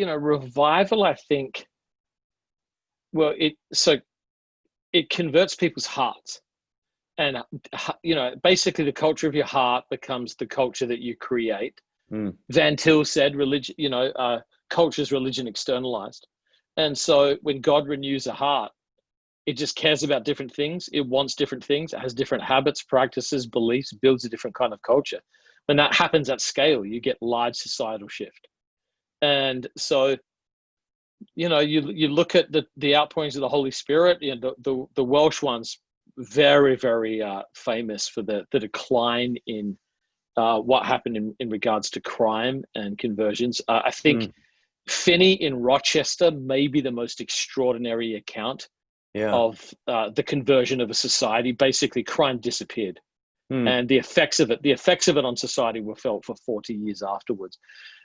revival, I think, well, it converts people's hearts. And, basically the culture of your heart becomes the culture that you create. Van Til said, religion, culture is religion externalized. And so when God renews a heart, it just cares about different things. It wants different things. It has different habits, practices, beliefs, builds a different kind of culture. When that happens at scale, you get large societal shift. And so, you look at the outpourings of the Holy Spirit, the Welsh ones, very, very famous for the decline in what happened in regards to crime and conversions. I think Finney in Rochester may be the most extraordinary account of the conversion of a society. Basically, crime disappeared. And the effects of it on society were felt for 40 years afterwards.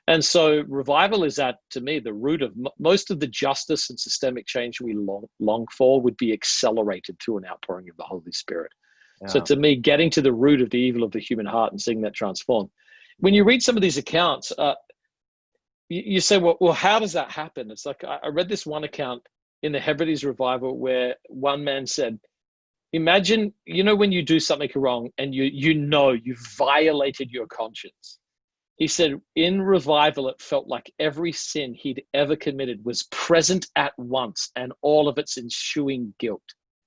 And so revival is to me, the root of most of the justice and systemic change we long for would be accelerated through an outpouring of the Holy Spirit. Yeah. So to me, getting to the root of the evil of the human heart and seeing that transform. When you read some of these accounts, you say, well, how does that happen? It's like, I read this one account in the Hebrides revival where one man said, imagine, when you do something wrong and you violated your conscience. He said, in revival, it felt like every sin he'd ever committed was present at once and all of its ensuing guilt.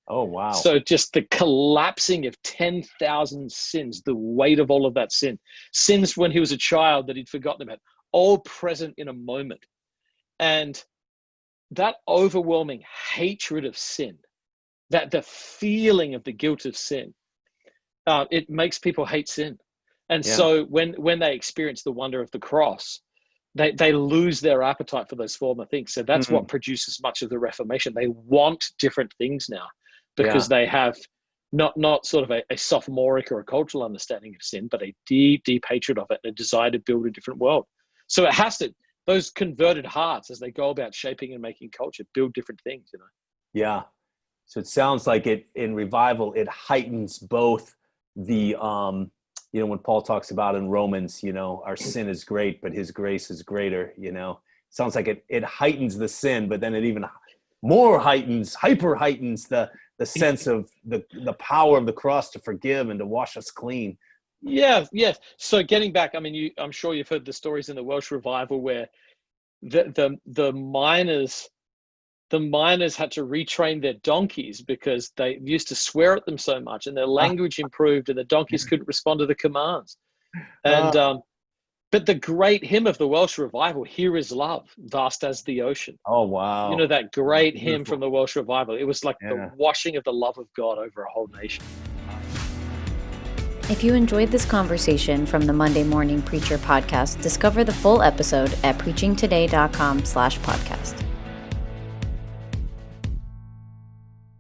Oh, wow. So just the collapsing of 10,000 sins, the weight of all of that sins when he was a child that he'd forgotten about, all present in a moment. And that overwhelming hatred of sin, that the feeling of the guilt of sin, it makes people hate sin. And so when they experience the wonder of the cross, they lose their appetite for those former things. So that's what produces much of the Reformation. They want different things now because they have not sort of a sophomoric or a cultural understanding of sin, but a deep, deep hatred of it and a desire to build a different world. So it has to, those converted hearts, as they go about shaping and making culture, build different things, Yeah. So it sounds like in revival, it heightens both the, when Paul talks about in Romans, our sin is great, but his grace is greater, sounds like it heightens the sin, but then it even more hyper heightens the sense of the power of the cross to forgive and to wash us clean. Yeah. So getting back, I'm sure you've heard the stories in the Welsh revival where the miners had to retrain their donkeys because they used to swear at them so much and their language improved and the donkeys couldn't respond to the commands. And but the great hymn of the Welsh revival, Here is Love, Vast as the Ocean. Oh, wow. That great hymn from the Welsh revival. It was like the washing of the love of God over a whole nation. If you enjoyed this conversation from the Monday Morning Preacher podcast, discover the full episode at preachingtoday.com/podcast.